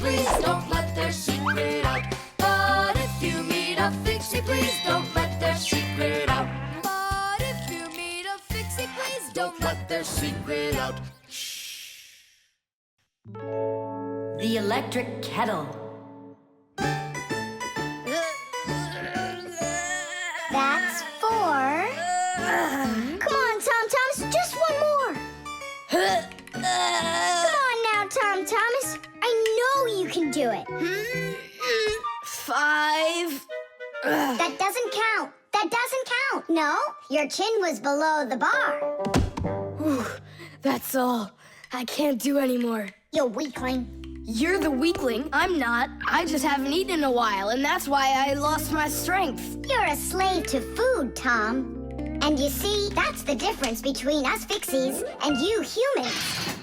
please don't let their secret out. But if you meet a Fixie, please don't let their secret out. But if you meet a Fixie, please don't let their secret out. The electric kettle. That's 4. Come on, Tom Thomas, just one more. Come on now, Tom Thomas. I know you can do it. 5. That doesn't count. That doesn't count. No, your chin was below the bar. Whew, that's all. I can't do anymore. You weakling. You're the weakling. I'm not. I just haven't eaten in a while, and that's why I lost my strength. You're a slave to food, Tom. And you see, that's the difference between us Fixies and you humans.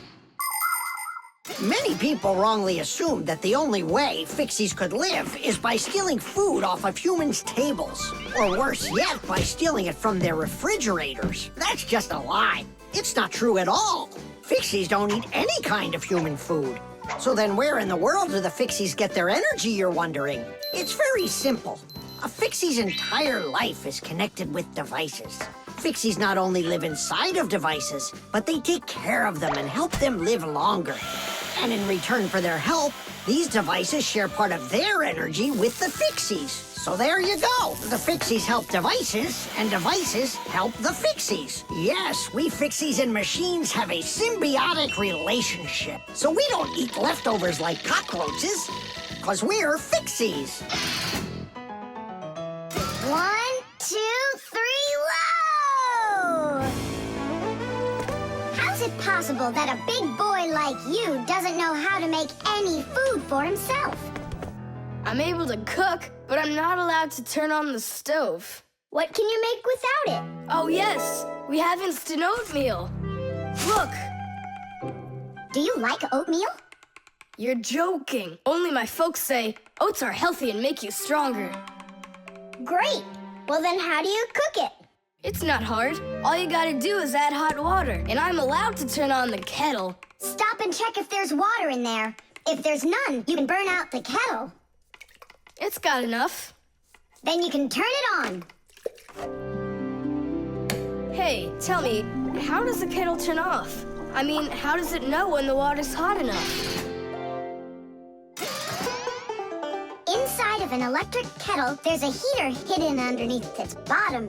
Many people wrongly assume that the only way Fixies could live is by stealing food off of humans' tables. Or worse yet, by stealing it from their refrigerators. That's just a lie. It's not true at all. Fixies don't eat any kind of human food. So then where in the world do the Fixies get their energy, you're wondering? It's very simple. A Fixie's entire life is connected with devices. Fixies not only live inside of devices, but they take care of them and help them live longer. And in return for their help, these devices share part of their energy with the Fixies. So there you go. The Fixies help devices, and devices help the Fixies. Yes, we Fixies and machines have a symbiotic relationship. So we don't eat leftovers like cockroaches, because we're Fixies. 1, 2, 3, low! How's it possible that a big boy like you doesn't know how to make any food for himself? I'm able to cook, but I'm not allowed to turn on the stove. What can you make without it? Oh, yes. We have instant oatmeal. Look. Do you like oatmeal? You're joking. Only my folks say oats are healthy and make you stronger. Great. Well, then how do you cook it? It's not hard. All you gotta do is add hot water, and I'm allowed to turn on the kettle. Stop and check if there's water in there. If there's none, you can burn out the kettle. It's got enough. Then you can turn it on. Hey, tell me, how does the kettle turn off? I mean, how does it know when the water's hot enough? Inside of an electric kettle, there's a heater hidden underneath its bottom.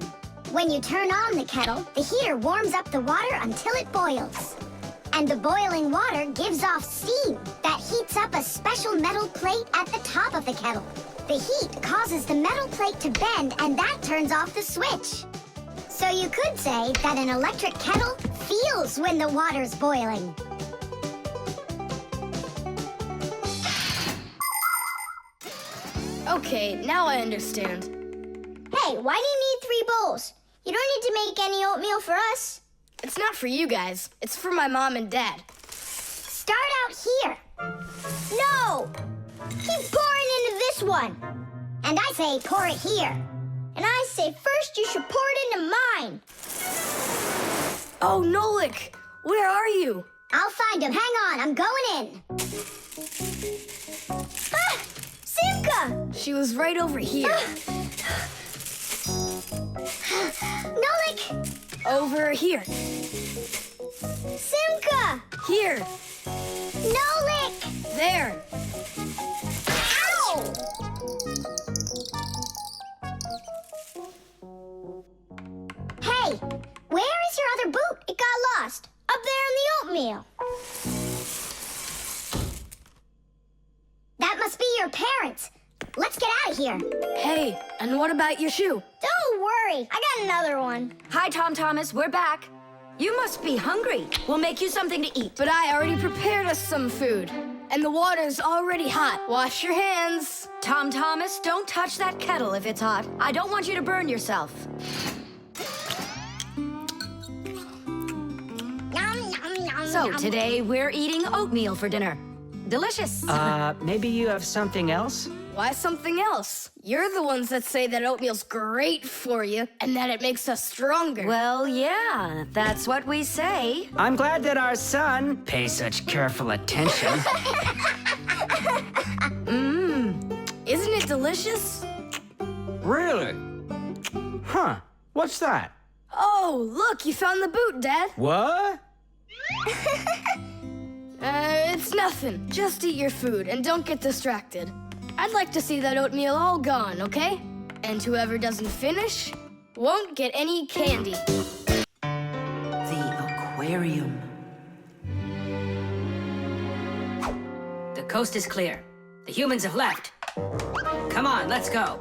When you turn on the kettle, the heater warms up the water until it boils. And the boiling water gives off steam that heats up a special metal plate at the top of the kettle. The heat causes the metal plate to bend, and that turns off the switch. So you could say that an electric kettle feels when the water's boiling. Okay, now I understand. Hey, why do you need 3 bowls? You don't need to make any oatmeal for us. It's not for you guys. It's for my mom and dad. Start out here. No! Keep pouring into this one. And I say pour it here. And I say first you should pour it into mine. Oh, Nolik! Where are you? I'll find him. Hang on, I'm going in. Ah! Simka! She was right over here. Nolik! Over here. Simka! Here. Nolik! There. Ow! Hey, where is your other boot? It got lost. Up there in the oatmeal. That must be your parents. Let's get out of here. Hey, and what about your shoe? Don't worry, I got another one. Hi, Tom Thomas. We're back. You must be hungry. We'll make you something to eat. But I already prepared us some food. And the water's already hot. Wash your hands. Tom Thomas, don't touch that kettle if it's hot. I don't want you to burn yourself. Yum, yum, yum, So yum. today we're eating oatmeal for dinner. Delicious. Maybe you have something else? Why something else? You're the ones that say that oatmeal's great for you and that it makes us stronger. Well, yeah, that's what we say. I'm glad that our son pays such careful attention. delicious? Really? Huh. What's that? Oh, look, you found the boot, Dad. What? It's nothing. Just eat your food and don't get distracted. I'd like to see that oatmeal all gone, okay? And whoever doesn't finish won't get any candy. The aquarium. The coast is clear. The humans have left. Come on, let's go.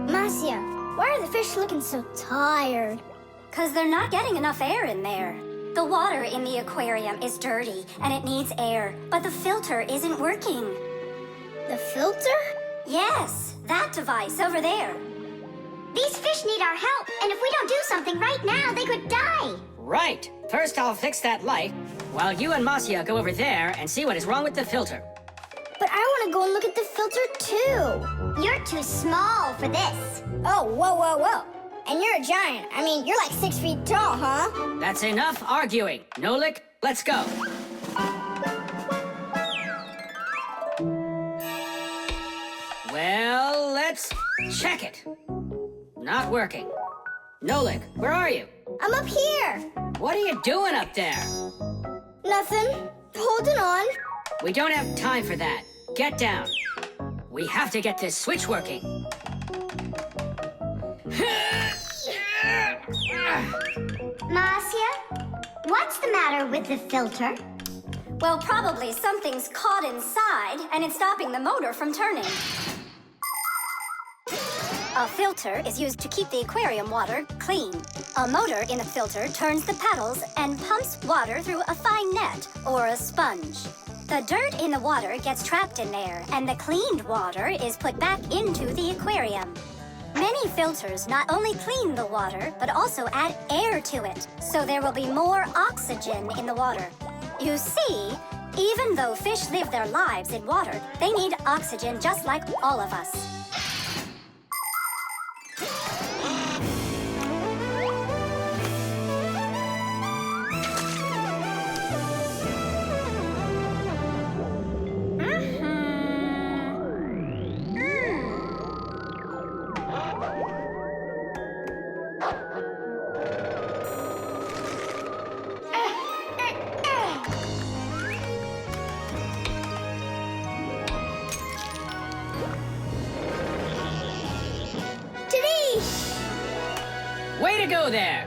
Marcia, why are the fish looking so tired? Because they're not getting enough air in there. The water in the aquarium is dirty and it needs air, but the filter isn't working. The filter? Yes, that device over there. These fish need our help, and if we don't do something right now, they could die. Right. First, I'll fix that light, while you and Marcia go over there and see what is wrong with the filter. But I want to go and look at the filter, too. You're too small for this. Oh, whoa, whoa, whoa. And you're a giant. I mean, you're like 6 feet tall, huh? That's enough arguing. Nolik, let's go. Well, let's check it. Not working. Nolik, where are you? I'm up here. What are you doing up there? Nothing. Holding on. We don't have time for that. Get down. We have to get this switch working. Marcia, what's the matter with the filter? Well, probably something's caught inside and it's stopping the motor from turning. A filter is used to keep the aquarium water clean. A motor in the filter turns the paddles and pumps water through a fine net or a sponge. The dirt in the water gets trapped in there, and the cleaned water is put back into the aquarium. Many filters not only clean the water, but also add air to it, so there will be more oxygen in the water. You see, even though fish live their lives in water, they need oxygen just like all of us. Way to go there!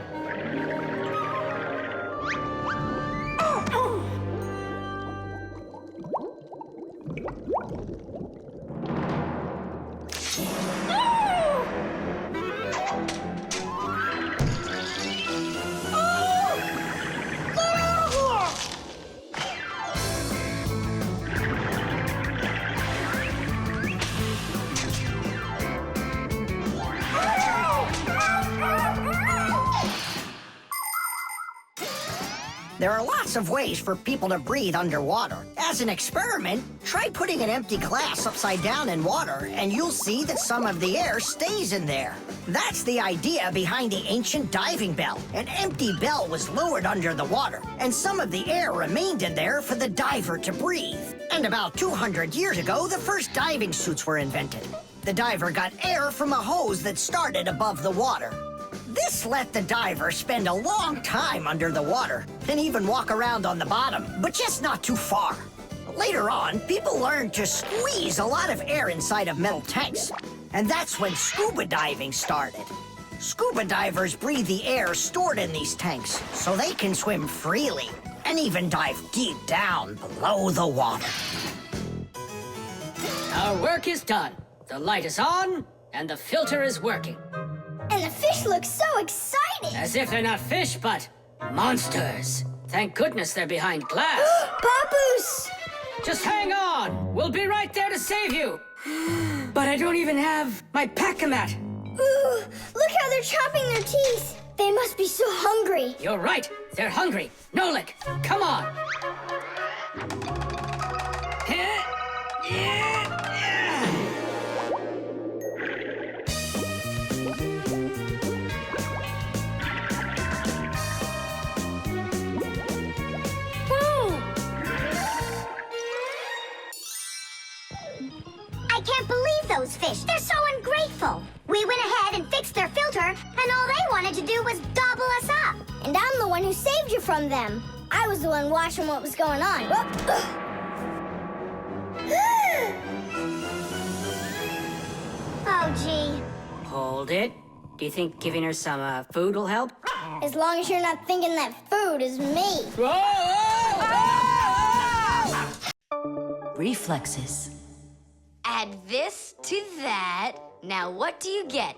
There are lots of ways for people to breathe underwater. As an experiment, try putting an empty glass upside down in water, and you'll see that some of the air stays in there. That's the idea behind the ancient diving bell. An empty bell was lowered under the water, and some of the air remained in there for the diver to breathe. And about 200 years ago, the first diving suits were invented. The diver got air from a hose that started above the water. This let the diver spend a long time under the water and even walk around on the bottom, but just not too far. Later on, people learned to squeeze a lot of air inside of metal tanks, and that's when scuba diving started. Scuba divers breathe the air stored in these tanks so they can swim freely and even dive deep down below the water. Our work is done. The light is on, and the filter is working. And the fish look so excited! As if they're not fish, but monsters. Thank goodness they're behind glass. Papoose! Just hang on. We'll be right there to save you. But I don't even have my pack-a-mat. Ooh, look how they're chopping their teeth! They must be so hungry. You're right. They're hungry. Nolik, come on. We went ahead and fixed their filter, and all they wanted to do was gobble us up. And I'm the one who saved you from them. I was the one watching what was going on. Oh, gee. Hold it. Do you think giving her some food will help? As long as you're not thinking that food is me. Reflexes. Add this to that. Now what do you get?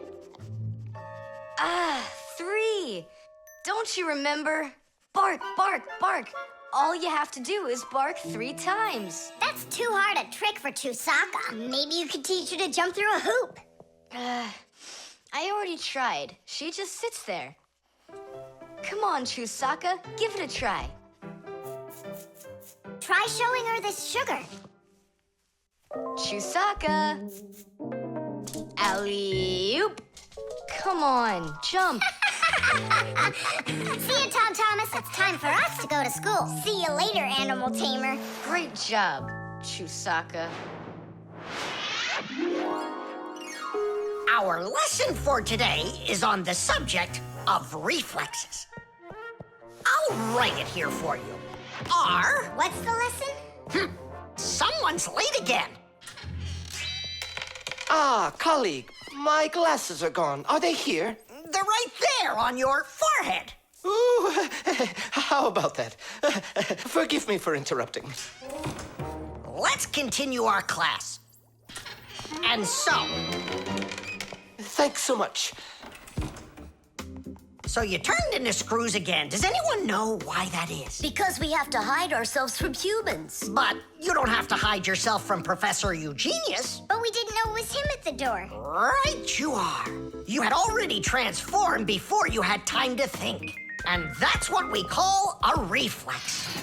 3. Don't you remember? Bark, bark, bark. All you have to do is bark 3 times. That's too hard a trick for Chusaka. Maybe you could teach her to jump through a hoop. I already tried. She just sits there. Come on, Chusaka, give it a try. Try showing her this sugar. Chusaka. Alley-oop. Come on, jump. See you, Tom Thomas. It's time for us to go to school. See you later, animal tamer. Great job, Chusaka. Our lesson for today is on the subject of reflexes. I'll write it here for you. What's the lesson? Someone's late again. Ah, colleague, my glasses are gone. Are they here? They're right there on your forehead. Ooh, how about that? Forgive me for interrupting. Let's continue our class. And so, Thanks so much. so you turned into screws again. Does anyone know why that is? Because we have to hide ourselves from humans. But you don't have to hide yourself from Professor Eugenius. But we didn't know it was him at the door. Right you are. You had already transformed before you had time to think. And that's what we call a reflex.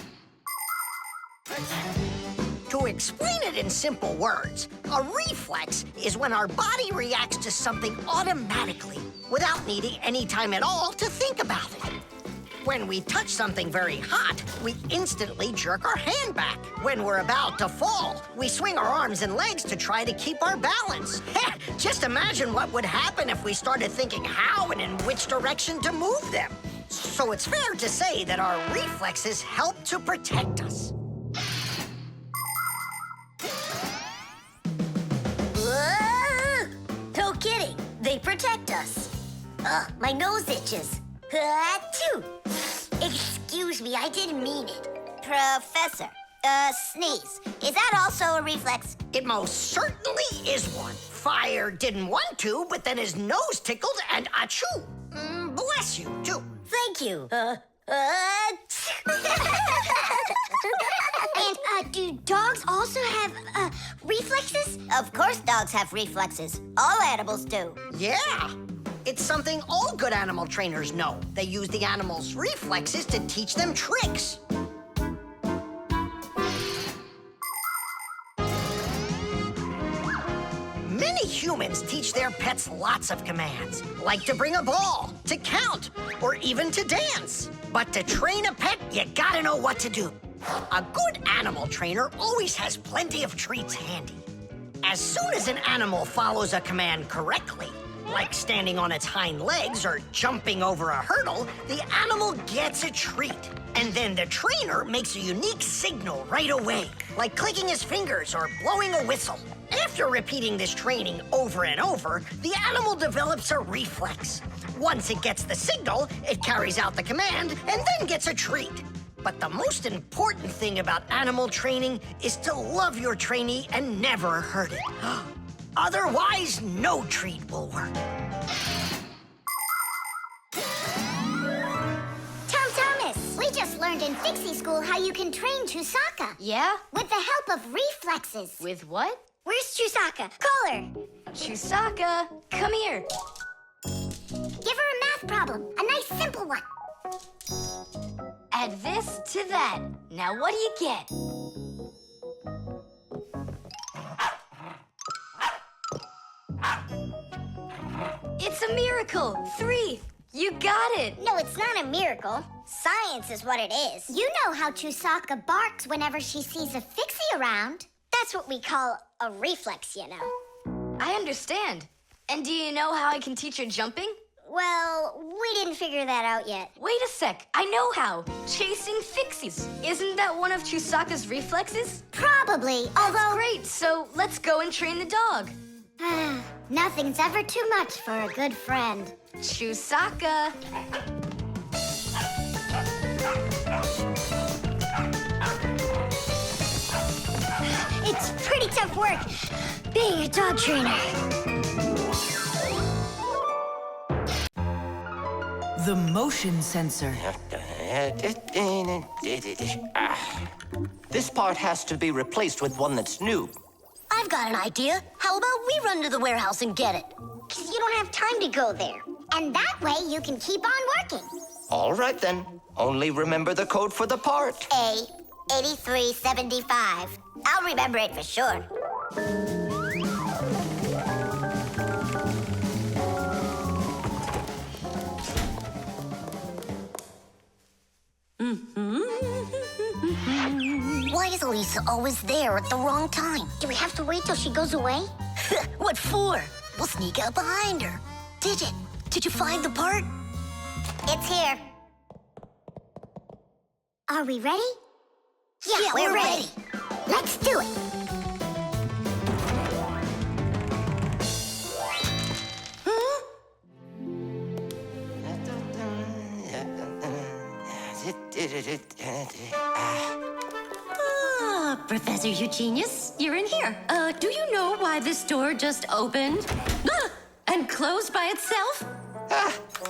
To explain it in simple words, a reflex is when our body reacts to something automatically without needing any time at all to think about it. When we touch something very hot, we instantly jerk our hand back. When we're about to fall, we swing our arms and legs to try to keep our balance. Just imagine what would happen if we started thinking how and in which direction to move them. So it's fair to say that our reflexes help to protect us. No kidding. They protect us. Ugh, my nose itches. Achoo! Excuse me, I didn't mean it. Professor, sneeze. Is that also a reflex? It most certainly is one. Fire didn't want to, but then his nose tickled and achoo. Bless you, too. Thank you. And, do dogs also have, reflexes? Of course dogs have reflexes. All animals do. Yeah. It's something all good animal trainers know. They use the animals' reflexes to teach them tricks. Many humans teach their pets lots of commands, like to bring a ball, to count, or even to dance. But to train a pet, you gotta know what to do. A good animal trainer always has plenty of treats handy. As soon as an animal follows a command correctly, like standing on its hind legs or jumping over a hurdle, the animal gets a treat. And then the trainer makes a unique signal right away, like clicking his fingers or blowing a whistle. After repeating this training over and over, the animal develops a reflex. Once it gets the signal, it carries out the command and then gets a treat. But the most important thing about animal training is to love your trainee and never hurt it. Otherwise, no treat will work. Tom Thomas, we just learned in Fixie school how you can train Chusaka. Yeah? With the help of reflexes. With what? Where's Chusaka? Call her. Chusaka, come here. Give her a math problem. A nice simple one. Add this to that. Now what do you get? It's a miracle! 3! You got it! No, it's not a miracle. Science is what it is. You know how Chusaka barks whenever she sees a Fixie around. That's what we call a reflex, you know. I understand. And do you know how I can teach her jumping? Well, we didn't figure that out yet. Wait a sec, I know how. Chasing Fixies. Isn't that one of Chusaka's reflexes? Probably, That's although great, so let's go and train the dog. nothing's ever too much for a good friend. Chusaka. It's pretty tough work being a dog trainer. The motion sensor. This part has to be replaced with one that's new. I've got an idea. How about we run to the warehouse and get it? 'Cause you don't have time to go there. And that way you can keep on working. All right, then. Only remember the code for the part. A8375. I'll remember it for sure. Why is Elisa always there at the wrong time? Do we have to wait till she goes away? What for? We'll sneak out behind her. Digit, did you find the part? It's here. Are we ready? Yeah, we're ready. Let's do it. Professor Eugenius, you're in here. Do you know why this door just opened? And closed by itself?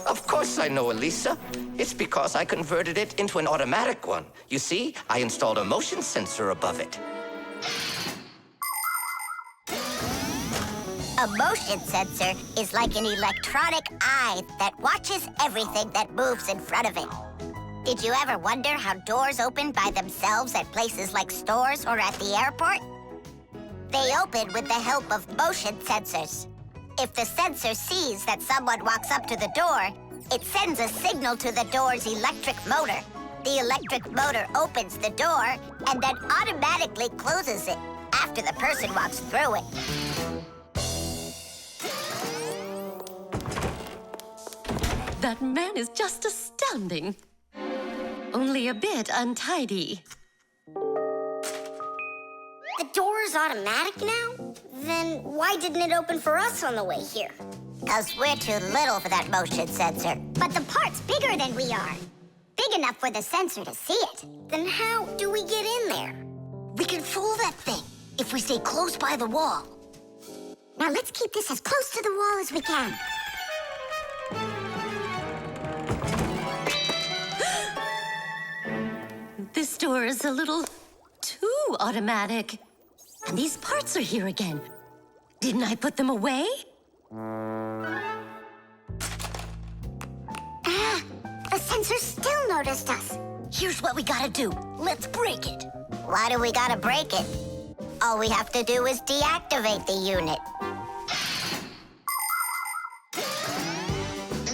Of course I know, Elisa. It's because I converted it into an automatic one. You see, I installed a motion sensor above it. A motion sensor is like an electronic eye that watches everything that moves in front of it. Did you ever wonder how doors open by themselves at places like stores or at the airport? They open with the help of motion sensors. If the sensor sees that someone walks up to the door, it sends a signal to the door's electric motor. The electric motor opens the door and then automatically closes it after the person walks through it. That man is just astounding. Only a bit untidy. The door is automatic now? Then why didn't it open for us on the way here? 'Cause we're too little for that motion sensor. But the part's bigger than we are. Big enough for the sensor to see it. Then how do we get in there? We can fool that thing if we stay close by the wall. Now let's keep this as close to the wall as we can. This door is a little too automatic. And these parts are here again. Didn't I put them away? The sensor still noticed us. Here's what we gotta do. Let's break it. Why do we gotta break it? All we have to do is deactivate the unit.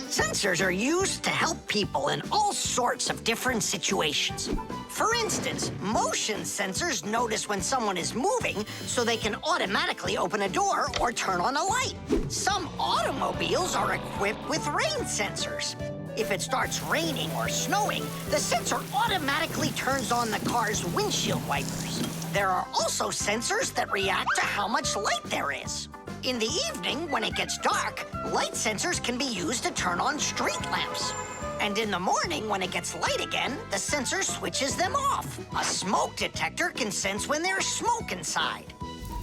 Sensors are used to help people in all sorts of different situations. For instance, motion sensors notice when someone is moving so they can automatically open a door or turn on a light. Some automobiles are equipped with rain sensors. If it starts raining or snowing, the sensor automatically turns on the car's windshield wipers. There are also sensors that react to how much light there is. In the evening, when it gets dark, light sensors can be used to turn on street lamps. And in the morning, when it gets light again, the sensor switches them off. A smoke detector can sense when there's smoke inside.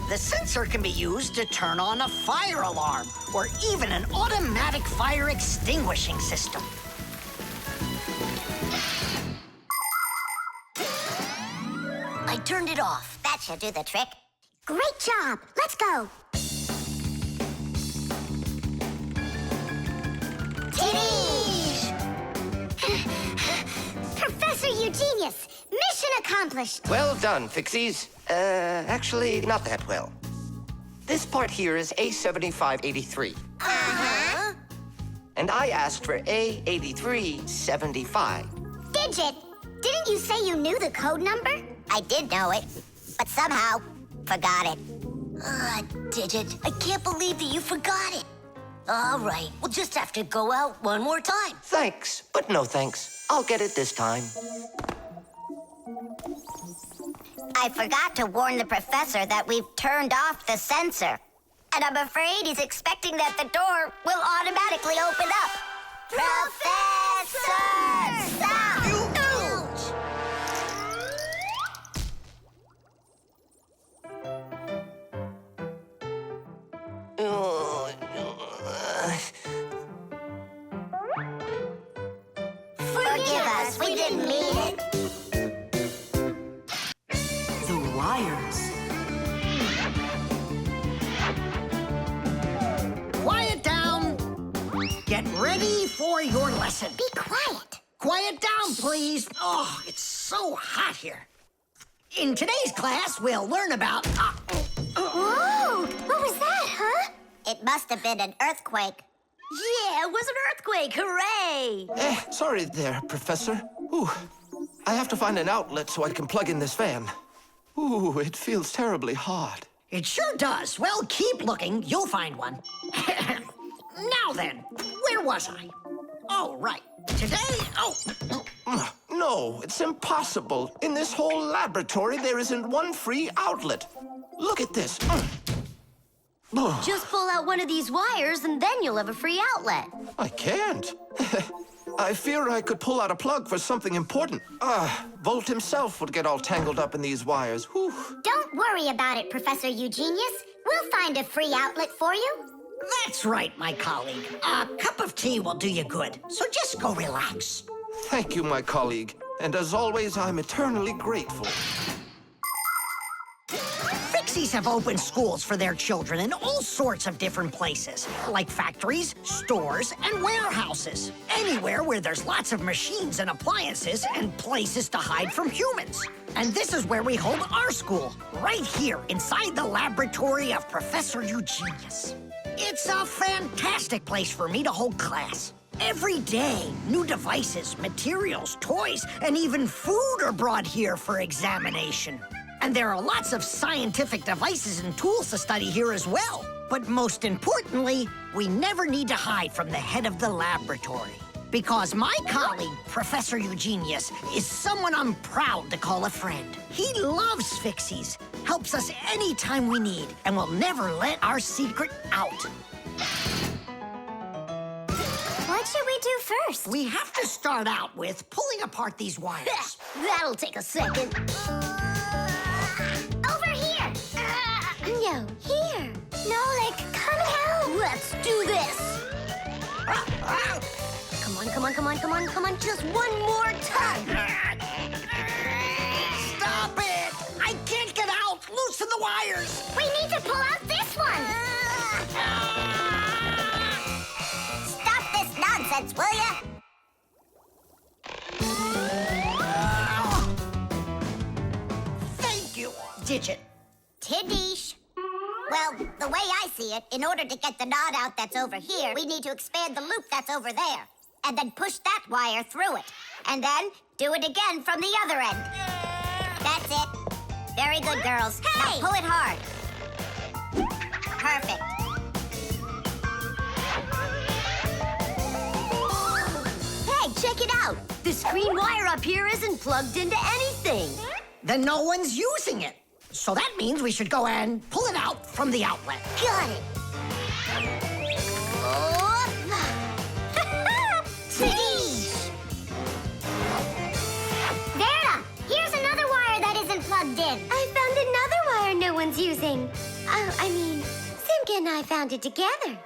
The sensor can be used to turn on a fire alarm or even an automatic fire extinguishing system. I turned it off. That should do the trick. Great job. Let's go. Professor Eugenius, mission accomplished. Well done, Fixies. Actually, not that well. This part here is A7583. Uh-huh. And I asked for A8375. Digit, didn't you say you knew the code number? I did know it, but somehow forgot it. Digit, I can't believe that you forgot it. All right, we'll just have to go out one more time. Thanks, but no thanks. I'll get it this time. I forgot to warn the professor that we've turned off the sensor. And I'm afraid he's expecting that the door will automatically open up. Professor! Stop! Forgive us, we didn't mean it. The wires. Quiet down. Get ready for your lesson. Be quiet. Quiet down, please. Oh, it's so hot here. In today's class, we'll learn about... Whoa! What was that, huh? It must have been an earthquake. Yeah, it was an earthquake. Hooray! Sorry there, Professor. Ooh, I have to find an outlet so I can plug in this fan. Ooh, it feels terribly hot. It sure does. Well, keep looking. You'll find one. Now then, where was I? Oh, right. Today... No, it's impossible. In this whole laboratory, there isn't one free outlet. Look at this. Just pull out one of these wires and then you'll have a free outlet. I can't. I fear I could pull out a plug for something important. Volt himself would get all tangled up in these wires. Whew. Don't worry about it, Professor Eugenius. We'll find a free outlet for you. That's right, my colleague. A cup of tea will do you good, so just go relax. Thank you, my colleague. And as always, I'm eternally grateful. Fixies have opened schools for their children in all sorts of different places, like factories, stores, and warehouses. Anywhere where there's lots of machines and appliances and places to hide from humans. And this is where we hold our school, right here inside the laboratory of Professor Eugenius. It's a fantastic place for me to hold class. Every day, new devices, materials, toys, and even food are brought here for examination. And there are lots of scientific devices and tools to study here as well. But most importantly, we never need to hide from the head of the laboratory. Because my colleague, Professor Eugenius, is someone I'm proud to call a friend. He loves Fixies, helps us anytime we need, and will never let our secret out. What should we do first? We have to start out with pulling apart these wires. That'll take a second. Over here! No, here. Nolik, come help! Let's do this. Come on, come on, come on, come on, come on. Just one more time. Stop it! I can't get out! Loosen the wires! We need to pull out this one! Stop this nonsense, will ya? Thank you, Digit. Tidish. Well, the way I see it, in order to get the knot out that's over here, we need to expand the loop that's over there. And then push that wire through it. And then do it again from the other end. That's it. Very good, girls. Hey! Now pull it hard. Perfect. Hey, check it out. This green wire up here isn't plugged into anything. Then no one's using it. So that means we should go and pull it out from the outlet. Got it. Vera, here's another wire that isn't plugged in. I found another wire no one's using. Simka and I found it together.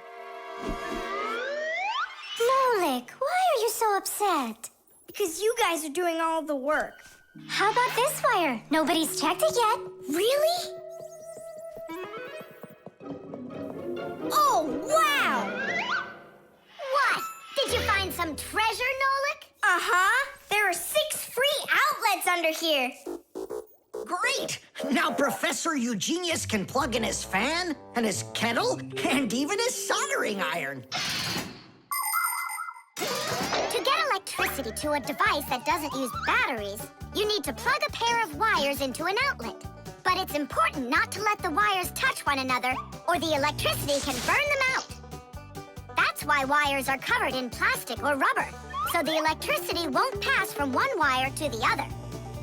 Nolik, why are you so upset? Because you guys are doing all the work. How about this wire? Nobody's checked it yet. Really? Oh, wow! What? Did you find some treasure, Nolik? Uh-huh. There are 6 free outlets under here. Great! Now Professor Eugenius can plug in his fan, and his kettle, and even his soldering iron. To get electricity to a device that doesn't use batteries, you need to plug a pair of wires into an outlet. But it's important not to let the wires touch one another, or the electricity can burn them out. why wires are covered in plastic or rubber, so the electricity won't pass from one wire to the other,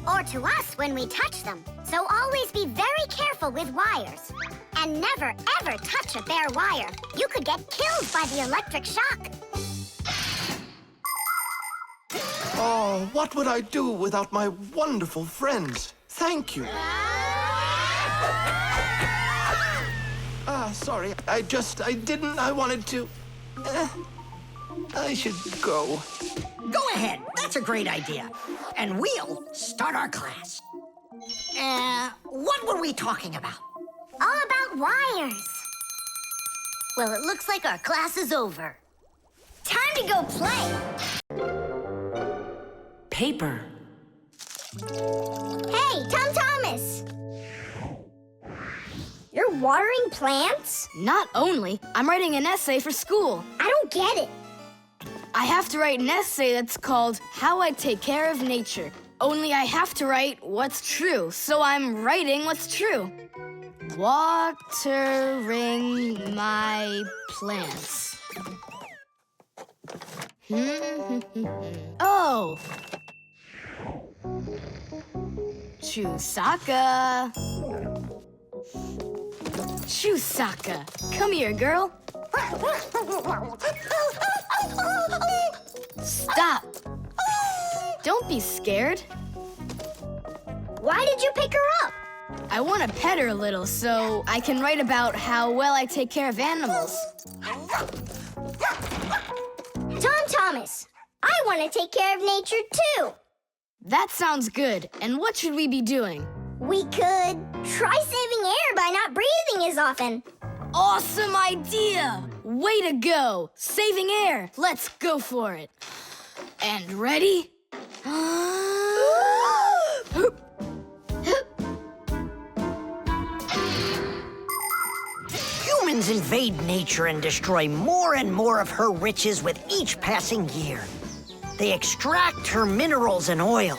or to us when we touch them. So always be very careful with wires. And never, ever touch a bare wire. You could get killed by the electric shock. Oh, what would I do without my wonderful friends? Thank you. Sorry. I wanted to... I should go. Go ahead. That's a great idea. And we'll start our class. What were we talking about? All about wires. Well, it looks like our class is over. Time to go play. Paper. Hey, Tom Thomas. You're watering plants? Not only. I'm writing an essay for school. I don't get it. I have to write an essay that's called How I Take Care of Nature. Only I have to write what's true, so I'm writing what's true. Watering my plants. Oh! Chusaka. Chusaka, come here, girl. Stop. Don't be scared. Why did you pick her up? I want to pet her a little so I can write about how well I take care of animals. Tom Thomas, I want to take care of nature too. That sounds good. And what should we be doing? We could try saving air by not breathing as often. Awesome idea! Way to go! Saving air! Let's go for it. And ready? Humans invade nature and destroy more and more of her riches with each passing year. They extract her minerals and oil,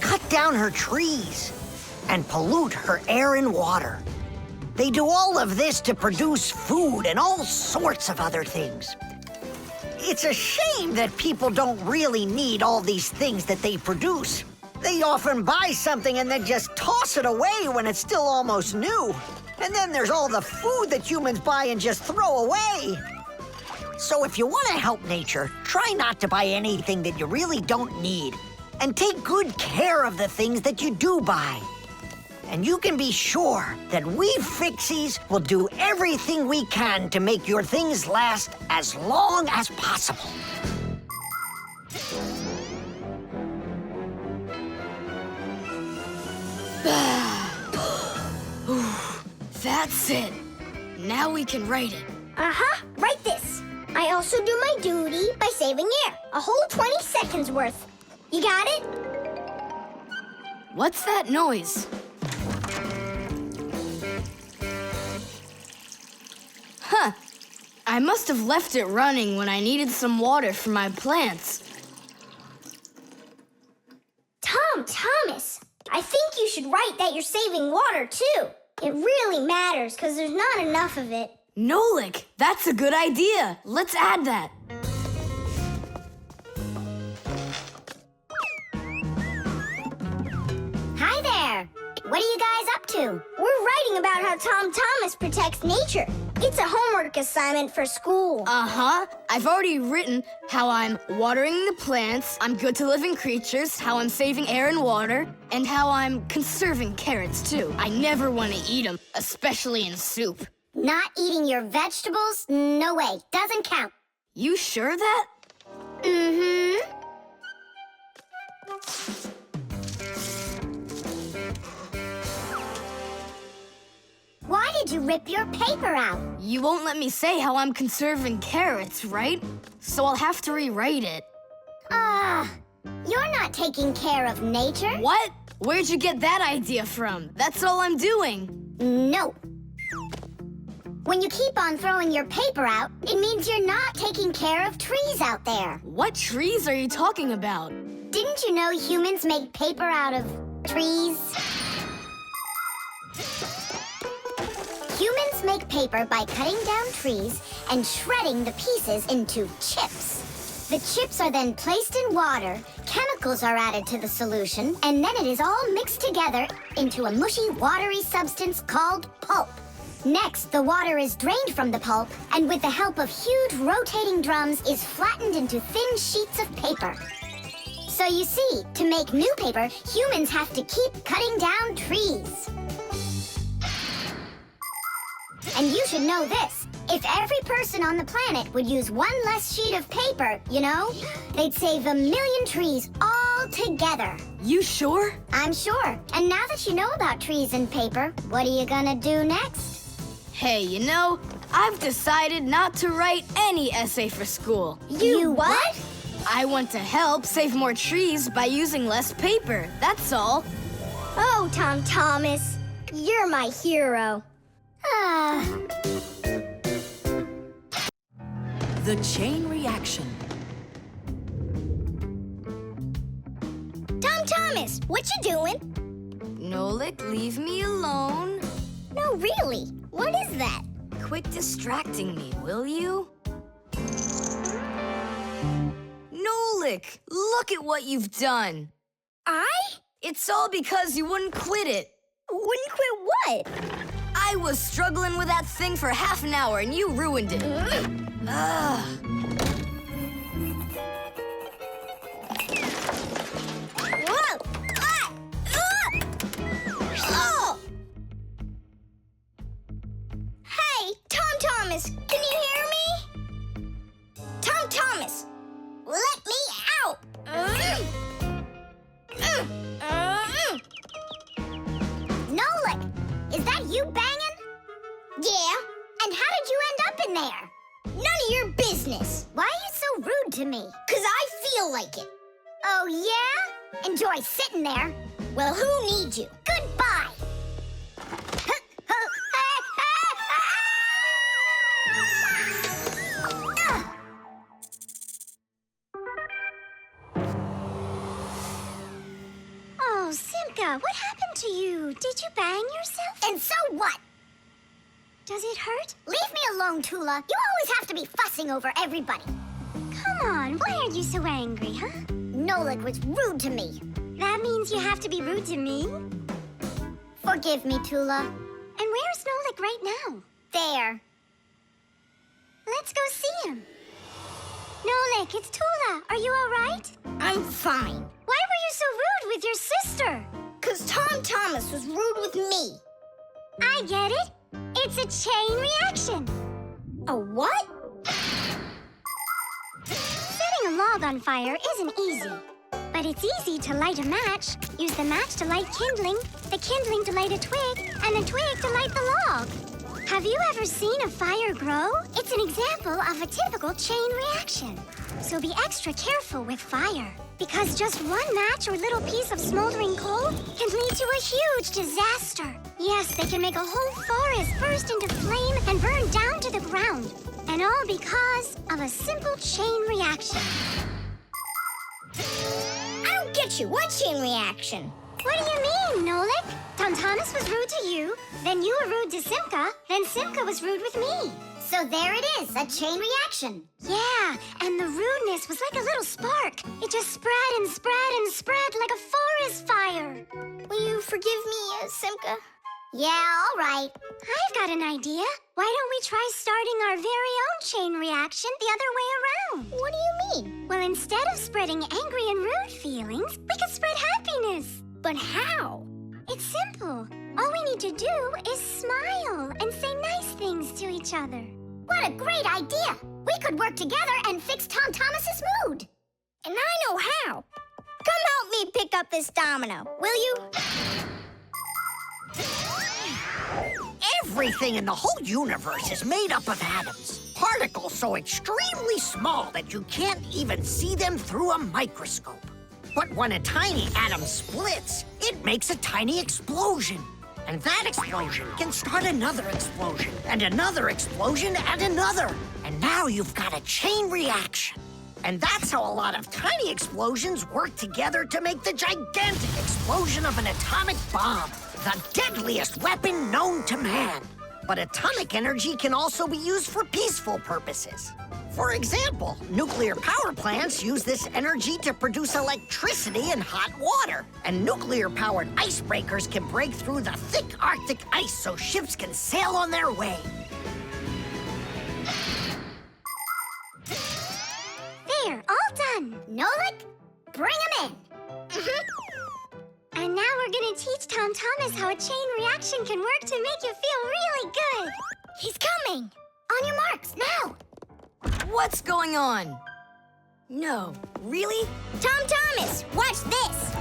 cut down her trees, and pollute her air and water. They do all of this to produce food and all sorts of other things. It's a shame that people don't really need all these things that they produce. They often buy something and then just toss it away when it's still almost new. And then there's all the food that humans buy and just throw away. So if you want to help nature, try not to buy anything that you really don't need. And take good care of the things that you do buy. And you can be sure that we Fixies will do everything we can to make your things last as long as possible. That's it. Now we can write it. Write this. I also do my duty by saving air. A whole 20 seconds worth. You got it? What's that noise? Huh. I must have left it running when I needed some water for my plants. Tom Thomas, I think you should write that you're saving water too. It really matters because there's not enough of it. Nolik, that's a good idea. Let's add that. Hi there. What are you guys up to? We're writing about how Tom Thomas protects nature. It's a homework assignment for school. I've already written how I'm watering the plants, I'm good to living creatures, how I'm saving air and water, and how I'm conserving carrots, too. I never want to eat them, especially in soup. Not eating your vegetables? No way. Doesn't count. You sure that? Mm-hmm. Why did you rip your paper out? You won't let me say how I'm conserving carrots, right? So I'll have to rewrite it. You're not taking care of nature. What? Where'd you get that idea from? That's all I'm doing. No. When you keep on throwing your paper out, it means you're not taking care of trees out there. What trees are you talking about? Didn't you know humans make paper out of trees? Humans make paper by cutting down trees and shredding the pieces into chips. The chips are then placed in water, chemicals are added to the solution, and then it is all mixed together into a mushy, watery substance called pulp. Next, the water is drained from the pulp, and with the help of huge rotating drums, is flattened into thin sheets of paper. So you see, to make new paper, humans have to keep cutting down trees. And you should know this. If every person on the planet would use one less sheet of paper, you know, they'd save 1 million trees all together. You sure? I'm sure. And now that you know about trees and paper, what are you gonna do next? Hey, you know, I've decided not to write any essay for school. You what? I want to help save more trees by using less paper, that's all. Oh, Tom Thomas, you're my hero. The chain reaction. Tom Thomas, what you doing? Nolik, leave me alone. No, really, what is that? Quit distracting me, will you? Nolik, look at what you've done. It's all because you wouldn't quit it. Wouldn't quit what? I was struggling with that thing for half an hour and you ruined it. Ugh. Whoa! Oh! Hey, Tom Thomas, can you hear me? Tom Thomas, let me out! Nolik, is that you banging? Yeah, And how did you end up in there? none of your business. Why are you so rude to me? 'Cause I feel like it. Oh, yeah? Enjoy sitting there. Well, who needs you? Goodbye. Oh, Simka, what happened to you? Did you bang yourself? And so what? Does it hurt? Leave me alone, Tula. You always have to be fussing over everybody. Come on, why are you so angry, huh? Nolik was rude to me. That means you have to be rude to me? Forgive me, Tula. And where's Nolik right now? There. Let's go see him. Nolik, it's Tula. Are you all right? I'm fine. Why were you so rude with your sister? 'Cause Tom Thomas was rude with me. I get it. It's a chain reaction. A what? Setting a log on fire isn't easy. But it's easy to light a match. Use the match to light kindling, the kindling to light a twig, and the twig to light the log. Have you ever seen a fire grow? It's an example of a typical chain reaction. So be extra careful with fire. Because just one match or little piece of smoldering coal can lead to a huge disaster. Yes, they can make a whole forest burst into flame and burn down to the ground. And all because of a simple chain reaction. I don't get you. What chain reaction? What do you mean, Nolik? Tom Thomas was rude to you, then you were rude to Simka, then Simka was rude with me. So there it is, a chain reaction. Yeah, and the rudeness was like a little spark. It just spread and spread and spread like a forest fire. Will you forgive me, Simka? Yeah, all right. I've got an idea. Why don't we try starting our very own chain reaction the other way around? What do you mean? Well, instead of spreading angry and rude feelings, we could spread happiness. But how? It's simple. All we need to do is smile and say nice things to each other. What a great idea. We could work together and fix Tom Thomas's mood. And I know how. Come help me pick up this domino, will you? Everything in the whole universe is made up of atoms. Particles so extremely small that you can't even see them through a microscope. But when a tiny atom splits, it makes a tiny explosion. And that explosion can start another explosion, and another explosion, and another. And now you've got a chain reaction. And that's how a lot of tiny explosions work together to make the gigantic explosion of an atomic bomb, the deadliest weapon known to man. But atomic energy can also be used for peaceful purposes. For example, nuclear power plants use this energy to produce electricity and hot water. And nuclear-powered icebreakers can break through the thick Arctic ice so ships can sail on their way. There, all done. Nolik, bring him in. And now we're gonna teach Tom Thomas how a chain reaction can work to make you feel really good. He's coming. On your marks, now. What's going on? No, really? Tom Thomas, watch this.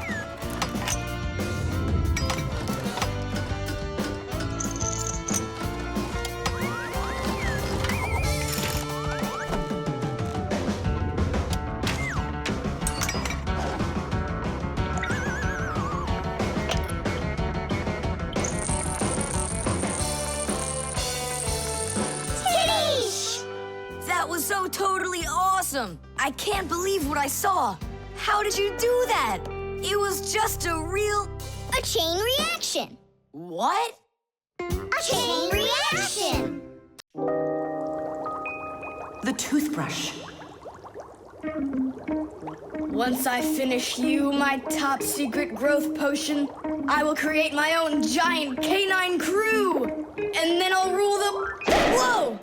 That was so totally awesome! I can't believe what I saw! How did you do that? It was just a chain reaction. What? A chain reaction. The toothbrush. Once I finish you, my top secret growth potion, I will create my own giant canine crew! And then I'll rule the... Whoa!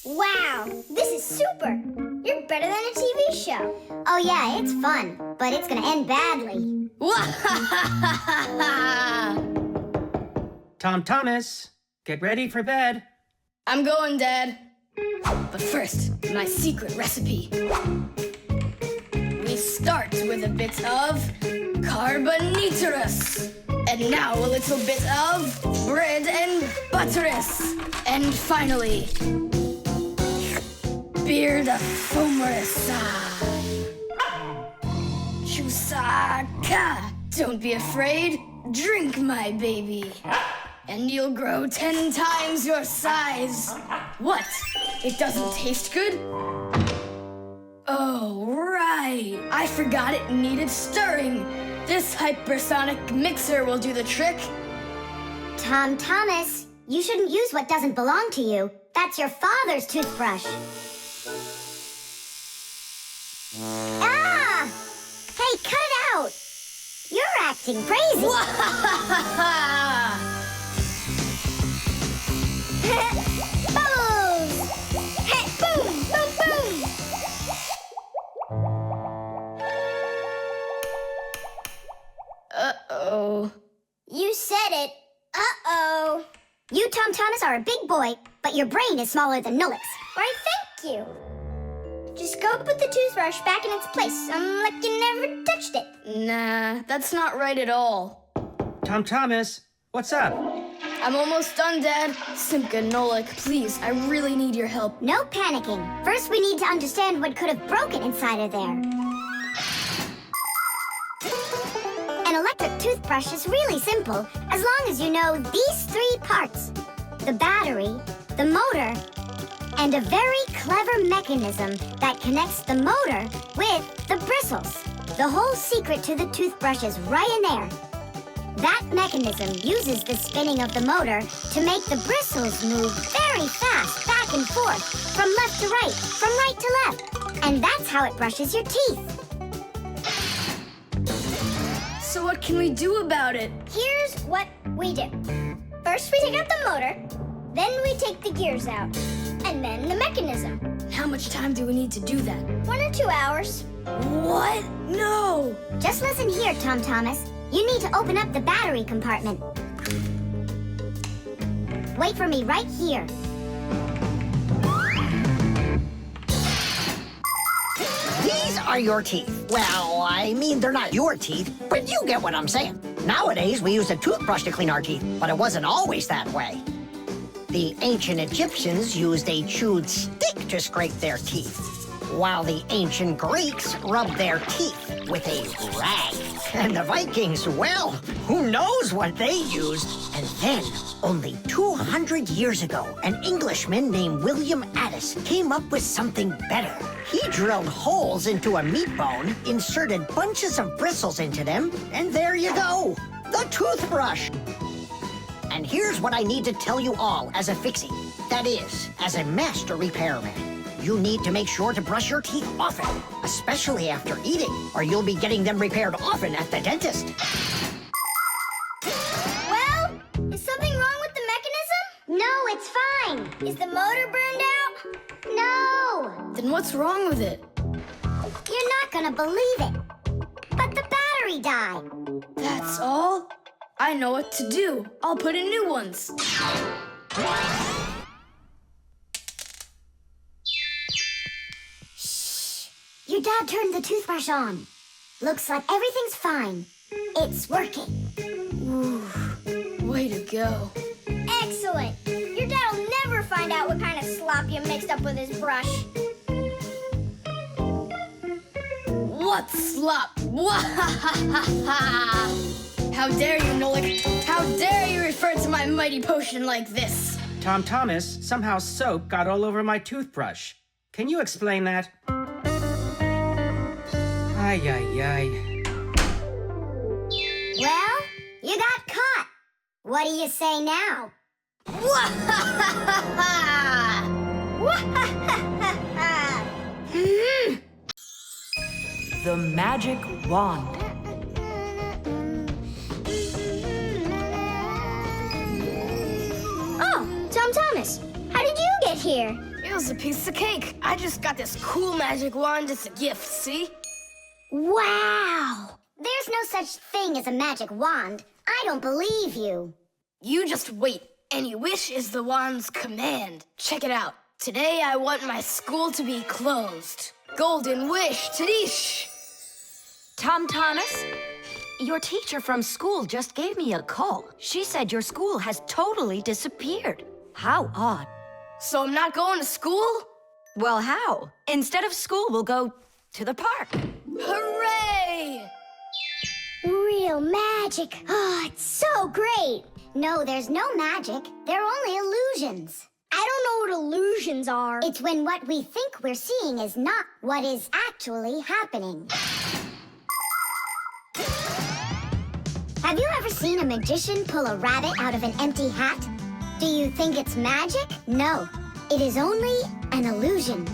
Wow, this is super. You're better than a TV show. Oh yeah, it's fun, but it's gonna end badly. Tom Thomas, get ready for bed. I'm going, Dad. But first, my secret recipe. We start with a bit of carbonatorous. And now a little bit of bread and butterous. And finally, beard foamerous. Chusaka. Don't be afraid. Drink, my baby. And you'll grow 10 times your size. What? It doesn't taste good? Oh, right. I forgot it needed stirring. This hypersonic mixer will do the trick. Tom Thomas, you shouldn't use what doesn't belong to you. That's your father's toothbrush. Ah! Hey, cut it out! You're acting crazy. Boom! Hey, boom, boom, boom! Uh-oh. You said it. Uh-oh. You, Tom Thomas, are a big boy, but your brain is smaller than Nolik's. Why, thank you. Just go put the toothbrush back in its place, like you never touched it. Nah, that's not right at all. Tom Thomas, what's up? I'm almost done, Dad. Simka and Nolik, please, I really need your help. No panicking. First, we need to understand what could have broken inside of there. An electric toothbrush is really simple, as long as you know these 3 parts. The battery, the motor, and a very clever mechanism that connects the motor with the bristles. The whole secret to the toothbrush is right in there. That mechanism uses the spinning of the motor to make the bristles move very fast back and forth, from left to right, from right to left. And that's how it brushes your teeth. So what can we do about it? Here's what we do. First, we take out the motor, then we take the gears out, and then the mechanism. How much time do we need to do that? 1 or 2 hours. What? No! Just listen here, Tom Thomas. You need to open up the battery compartment. Wait for me right here. These are your teeth. Well, I mean, they're not your teeth, but you get what I'm saying. Nowadays, we use a toothbrush to clean our teeth, but it wasn't always that way. The ancient Egyptians used a chewed stick to scrape their teeth, while the ancient Greeks rubbed their teeth with a rag. And the Vikings, well, who knows what they used? And then, only 200 years ago, an Englishman named William Addis came up with something better. He drilled holes into a meat bone, inserted bunches of bristles into them, and there you go, the toothbrush. And here's what I need to tell you all as a Fixie. That is, as a master repairman. You need to make sure to brush your teeth often, especially after eating, or you'll be getting them repaired often at the dentist. Well, is something wrong with the mechanism? No, it's fine. Is the motor burned out? No. Then what's wrong with it? You're not gonna believe it. But the battery died. That's all? I know what to do. I'll put in new ones. Your dad turned the toothbrush on. Looks like everything's fine. It's working. Ooh, way to go. Excellent. Your dad will never find out what kind of slop you mixed up with his brush. What slop? How dare you, Nolik? How dare you refer to my mighty potion like this? Tom Thomas, somehow soap got all over my toothbrush. Can you explain that? Ay, ay, ay. Well, you got caught. What do you say now? The magic wand. Oh, Tom Thomas, how did you get here? It was a piece of cake. I just got this cool magic wand as a gift, see? Wow! There's no such thing as a magic wand. I don't believe you. You just wait. Any wish is the wand's command. Check it out. Today I want my school to be closed. Golden wish, Tadish! Tom Thomas, your teacher from school just gave me a call. She said your school has totally disappeared. How odd. So I'm not going to school? Well, how? Instead of school, we'll go to the park. Hooray! Real magic. Oh, it's so great. No, there's no magic. They're only illusions. I don't know what illusions are. It's when what we think we're seeing is not what is actually happening. Have you ever seen a magician pull a rabbit out of an empty hat? Do you think it's magic? No, it is only an illusion.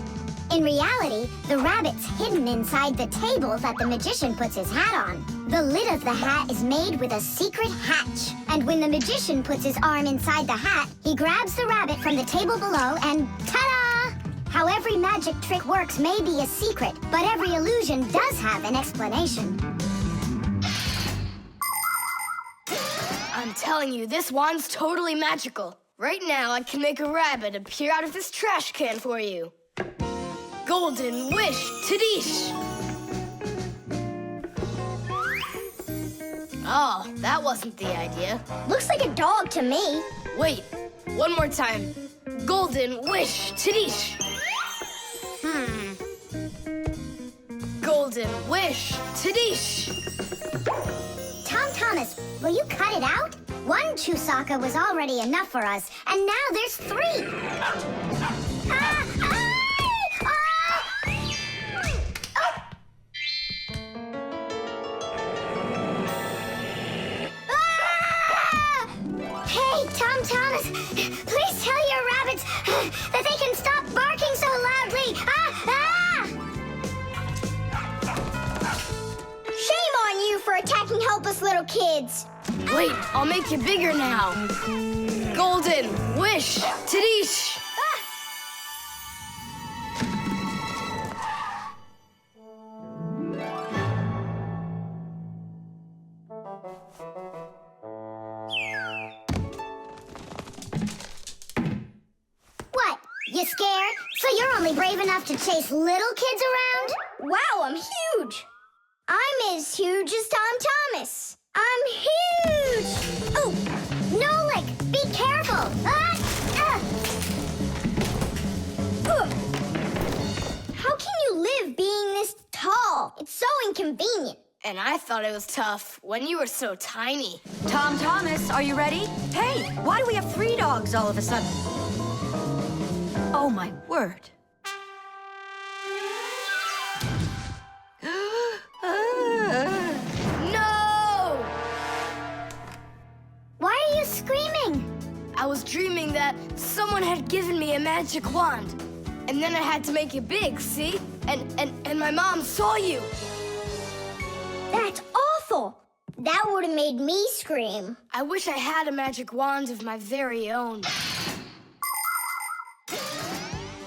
In reality, the rabbit's hidden inside the table that the magician puts his hat on. The lid of the hat is made with a secret hatch. And when the magician puts his arm inside the hat, he grabs the rabbit from the table below and ta-da! How every magic trick works may be a secret, but every illusion does have an explanation. I'm telling you, this wand's totally magical. Right now, I can make a rabbit appear out of this trash can for you. Golden wish, Tadish! Oh, that wasn't the idea. Looks like a dog to me. Wait, one more time. Golden wish, Tadish! Golden wish, Tadish! Tom Thomas, will you cut it out? One Chusaka was already enough for us, and now there's 3. Hey, Tom Thomas, please tell your rabbits that they can stop barking so loudly. Shame on you for attacking helpless little kids. Wait, I'll make you bigger now. Golden wish, Tadish! What? You scared? So you're only brave enough to chase little kids around? Wow, I'm huge. I'm as huge as Tom Thomas. I'm huge! Oh, Nolik, be careful! How can you live being this tall? It's so inconvenient. And I thought it was tough when you were so tiny. Tom Thomas, are you ready? Hey, why do we have 3 dogs all of a sudden? Oh, my word. No! Why are you screaming? that someone had given me a magic wand. And then I had to make it big, see? And my mom saw you. That's awful. That would have made me scream. I wish I had a magic wand of my very own.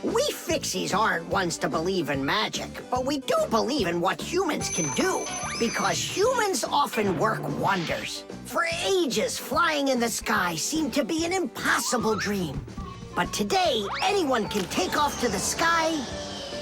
We Fixies aren't ones to believe in magic, but we do believe in what humans can do, because humans often work wonders. For ages, flying in the sky seemed to be an impossible dream. But today, anyone can take off to the sky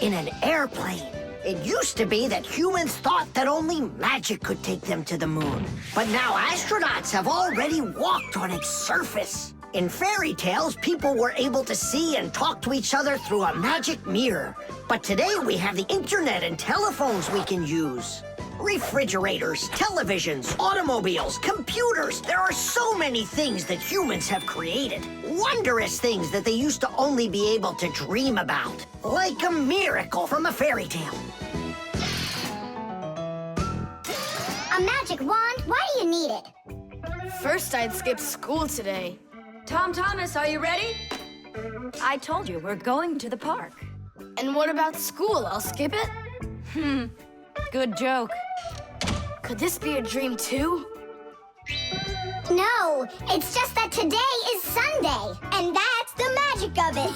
in an airplane. It used to be that humans thought that only magic could take them to the moon. But now astronauts have already walked on its surface. In fairy tales, people were able to see and talk to each other through a magic mirror. But today we have the internet and telephones we can use. Refrigerators, televisions, automobiles, computers. There are so many things that humans have created. Wondrous things that they used to only be able to dream about. Like a miracle from a fairy tale. A magic wand? Why do you need it? First, I'd skip school today. Tom Thomas, are you ready? I told you, we're going to the park. And what about school? I'll skip it? Good joke. Could this be a dream too? No, it's just that today is Sunday, and that's the magic of it.